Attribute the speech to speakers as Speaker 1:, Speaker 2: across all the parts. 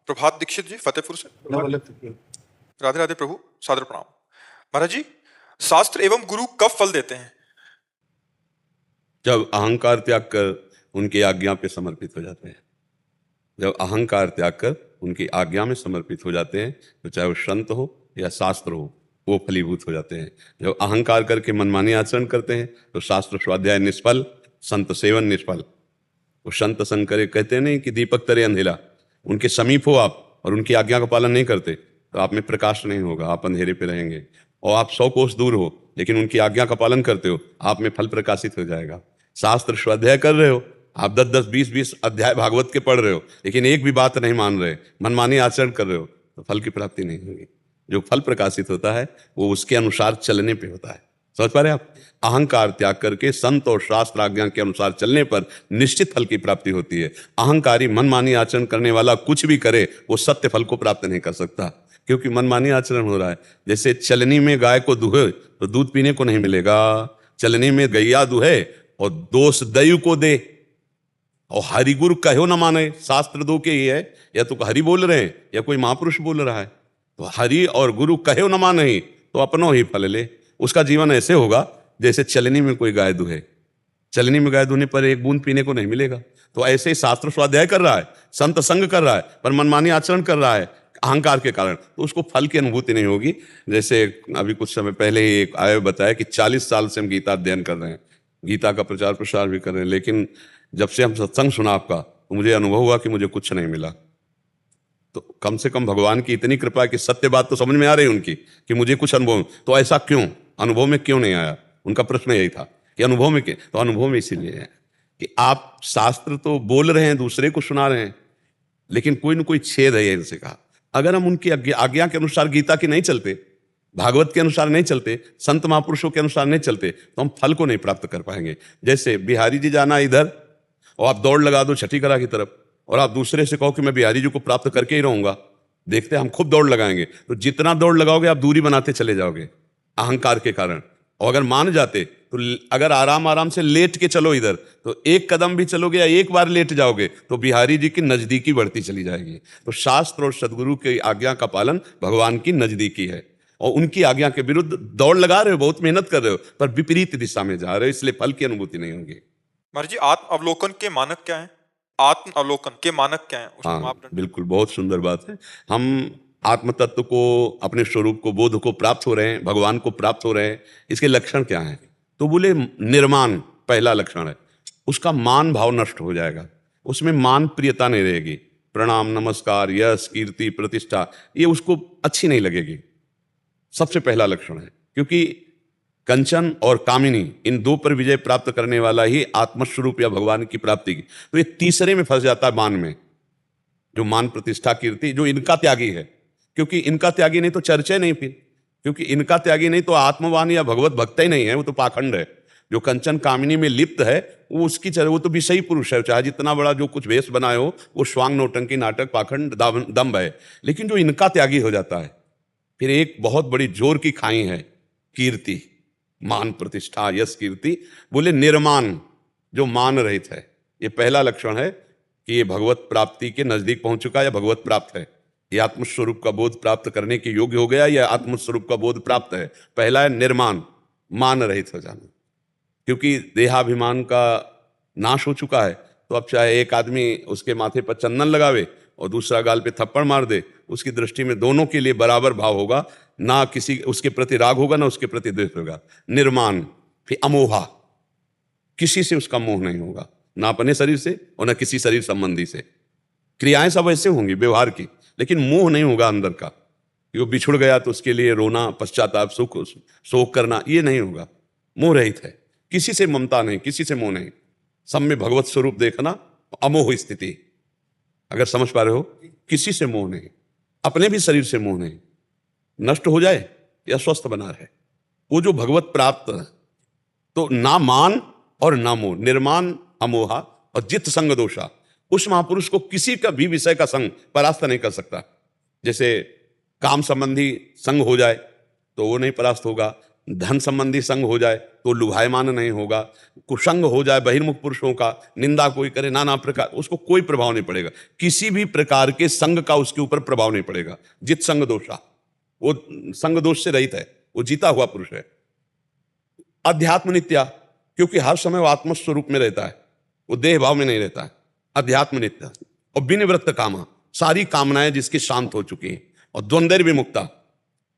Speaker 1: प्रभात दीक्षित जी फतेहपुर से। राधे राधे प्रभु, सादर प्रणाम। महाराज जी, शास्त्र एवं गुरु कब फल देते हैं?
Speaker 2: जब अहंकार त्याग कर उनकी आज्ञा पे समर्पित हो जाते हैं। जब अहंकार त्याग कर उनकी आज्ञा में समर्पित हो जाते हैं, तो चाहे वो संत हो या शास्त्र हो, वो फलीभूत हो जाते हैं। जब अहंकार करके मनमानी आचरण करते हैं तो शास्त्र स्वाध्याय निष्फल, संत सेवन निष्फल। वो संत संग करे, कहते नहीं कि दीपक तरे अंधेरा, उनके समीप हो आप और उनकी आज्ञा का पालन नहीं करते तो आप में प्रकाश नहीं होगा, आप अंधेरे पे रहेंगे। और आप 100 कोस दूर हो लेकिन उनकी आज्ञा का पालन करते हो, आप में फल प्रकाशित हो जाएगा। शास्त्र स्वाध्याय कर रहे हो, आप 10-10, 20-20 अध्याय भागवत के पढ़ रहे हो, लेकिन एक भी बात नहीं मान रहे, मनमानी आचरण कर रहे हो, तो फल की प्राप्ति नहीं होगी। जो फल प्रकाशित होता है वो उसके अनुसार चलने पे होता है। समझ पा रहे आप? अहंकार त्याग करके संत और शास्त्र आज्ञा के अनुसार चलने पर निश्चित फल की प्राप्ति होती है। अहंकारी मनमानी आचरण करने वाला कुछ भी करे, वो सत्य फल को प्राप्त नहीं कर सकता, क्योंकि मनमानी आचरण हो रहा है। जैसे चलनी में गाय को दुहे तो दूध पीने को नहीं मिलेगा, चलनी में गैया दुहे और दोष दयु को दे, और हरि गुरु कहो न माने। शास्त्र दो के ही है, या तो हरि बोल रहे हैं या कोई महापुरुष बोल रहा है। तो हरि और गुरु कहो न माने तो अपनो ही फल ले। उसका जीवन ऐसे होगा जैसे चलनी में कोई गाय दुहे, चलनी में गाय दुहने पर एक बूंद पीने को नहीं मिलेगा। तो ऐसे ही शास्त्र स्वाध्याय कर रहा है, संत संग कर रहा है, पर मनमानी आचरण कर रहा है अहंकार के कारण, तो उसको फल की अनुभूति नहीं होगी। जैसे अभी कुछ समय पहले ही एक आयो बताया कि 40 साल से हम गीता अध्ययन कर रहे हैं, गीता का प्रचार प्रसार भी कर रहे हैं, लेकिन जब से हम सत्संग सुना आपका तो मुझे अनुभव हुआ कि मुझे कुछ नहीं मिला। तो कम से कम भगवान की इतनी कृपा है कि सत्य बात तो समझ में आ रही उनकी कि मुझे कुछ अनुभव, तो ऐसा क्यों अनुभव में क्यों नहीं आया? उनका प्रश्न यही था कि अनुभव में क्यों? तो अनुभव में इसीलिए है कि आप शास्त्र तो बोल रहे हैं, दूसरे को सुना रहे हैं, लेकिन कोई न कोई छेद है इनसे। कहा अगर हम उनकी आज्ञा के अनुसार गीता की नहीं चलते, भागवत के अनुसार नहीं चलते, संत महापुरुषों के अनुसार नहीं चलते, तो हम फल को नहीं प्राप्त कर पाएंगे। जैसे बिहारी जी जाना इधर और आप दौड़ लगा दो छठी कला की तरफ, और आप दूसरे से कहो कि मैं बिहारी जी को प्राप्त करके ही रहूंगा, देखते हम खूब दौड़ लगाएंगे, तो जितना दौड़ लगाओगे आप दूरी बनाते चले जाओगे अहंकार के कारण। और अगर मान जाते तो अगर आराम आराम से लेट के चलो इधर, तो एक कदम भी चलोगे या एक बार लेट जाओगे तो बिहारी जी की नजदीकी बढ़ती चली जाएगी। तो शास्त्र और सदगुरु की आज्ञा का पालन भगवान की नजदीकी है, और उनकी आज्ञा के विरुद्ध दौड़ लगा रहे हो, बहुत मेहनत कर रहे हो, पर विपरीत दिशा में जा रहे हो, इसलिए फल की अनुभूति नहीं होगी।
Speaker 1: महाराज जी, आत्म अवलोकन के मानक क्या है? आत्म अवलोकन के मानक क्या है?
Speaker 2: हाँ बिल्कुल, बहुत सुंदर बात है। हम आत्म तत्व को, अपने स्वरूप को, बोध को प्राप्त हो रहे हैं, भगवान को प्राप्त हो रहे हैं, इसके लक्षण क्या हैं? तो बोले निर्माण पहला लक्षण है। उसका मान भाव नष्ट हो जाएगा, उसमें मान प्रियता नहीं रहेगी। प्रणाम, नमस्कार, यश, कीर्ति, प्रतिष्ठा, ये उसको अच्छी नहीं लगेगी। सबसे पहला लक्षण है, क्योंकि कंचन और कामिनी, इन दो पर विजय प्राप्त करने वाला ही आत्मस्वरूप या भगवान की प्राप्ति की। तो ये तीसरे में फंस जाता है, मान में, जो मान, प्रतिष्ठा, कीर्ति, जो इनका त्यागी है। क्योंकि इनका त्यागी नहीं तो चर्चा नहीं, फिर क्योंकि इनका त्यागी नहीं तो आत्मवान या भगवत भक्त ही नहीं है, वो तो पाखंड है। जो कंचन कामिनी में लिप्त है वो उसकी वो तो विषयी पुरुष है, चाहे जितना बड़ा जो कुछ वेश बनाए हो, वो स्वांग, नौटंकी, नाटक, पाखंड, दम्भ है। लेकिन जो इनका त्यागी हो जाता है, फिर एक बहुत बड़ी जोर की खाई है कीर्ति, मान, प्रतिष्ठा, यश, कीर्ति। बोले निर्माण, जो मान रहित है। ये पहला लक्षण है कि ये भगवत प्राप्ति के नजदीक पहुंच चुका है या भगवत प्राप्त है। ये आत्मस्वरूप का बोध प्राप्त करने के योग्य हो गया या आत्मस्वरूप का बोध प्राप्त है। पहला है निर्माण, मान रहित हो जाना, क्योंकि देहाभिमान का नाश हो चुका है। तो अब चाहे एक आदमी उसके माथे पर चंदन लगावे और दूसरा गाल पे थप्पड़ मार दे, उसकी दृष्टि में दोनों के लिए बराबर भाव होगा, ना किसी उसके प्रति राग होगा ना उसके प्रति द्वेष होगा। निर्माण। फिर अमोहा, किसी से उसका मोह नहीं होगा, ना अपने शरीर से और ना किसी शरीर संबंधी से। क्रियाएं सब ऐसे होंगी व्यवहार की, लेकिन मोह नहीं होगा अंदर का। वो बिछुड़ गया तो उसके लिए रोना, पश्चाताप, सुख, शोक करना, ये नहीं होगा। मोह रहित है, किसी से ममता नहीं, किसी से मोह नहीं, सब में भगवत स्वरूप देखना, अमोह स्थिति। अगर समझ पा रहे हो, किसी से मोह नहीं, अपने भी शरीर से मोह नहीं, नष्ट हो जाए या स्वस्थ बना रहे, वो जो भगवत प्राप्त है। तो ना मान और ना मोह, निर्माण, अमोहा और जित संग दोषा। उस महापुरुष को किसी का भी विषय का संग परास्त नहीं कर सकता। जैसे काम संबंधी संग हो जाए तो वो नहीं परास्त होगा, धन संबंधी संग हो जाए तो लुभायमान नहीं होगा, कुसंग हो जाए बहिर्मुख पुरुषों का, निंदा कोई करे नाना प्रकार, उसको कोई प्रभाव नहीं पड़ेगा, किसी भी प्रकार के संग का उसके ऊपर प्रभाव नहीं पड़ेगा। जित संग दोषा, वो संग दोष से रहित है, वो जीता हुआ पुरुष है। अध्यात्म नित्या, क्योंकि हर समय वो आत्मस्वरूप में रहता है, वो देह भाव में नहीं रहता है। अध्यात्म नित्या और विनिवृत्त कामा, सारी कामनाएं जिसकी शांत हो चुकी हैं। और द्वंद्व विमुक्ता,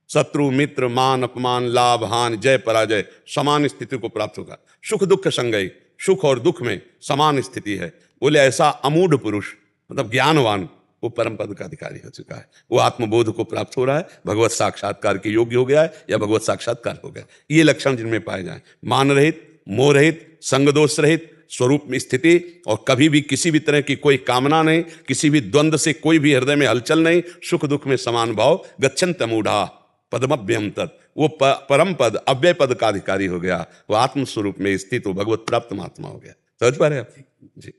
Speaker 2: शत्रु मित्र मान अपमान लाभ हानि जय पराजय समान स्थिति को प्राप्त होगा। सुख दुख संगई, सुख और दुख में समान स्थिति है। बोले ऐसा अमूढ़ पुरुष मतलब ज्ञानवान, वो परम पद का अधिकारी हो चुका है, वो आत्मबोध को प्राप्त हो रहा है, भगवत साक्षात्कार के योग्य हो गया है या भगवत साक्षात्कार हो गया। ये लक्षण जिनमें पाए जाए, मान रहित, मोह रहित, संग दोष रहित स्वरूप में स्थिति, और कभी भी किसी भी तरह की कोई कामना नहीं, किसी भी द्वंद्व से कोई भी हृदय में हलचल नहीं, सुख दुख में समान भाव, गच्छन्त मूढ़ा पद्मभ्यम तत्, वो परम पद अव्यय पद का अधिकारी हो गया, वो आत्म स्वरूप में स्थित हो भगवत प्राप्त महात्मा हो गया। समझ पा रहे आप जी।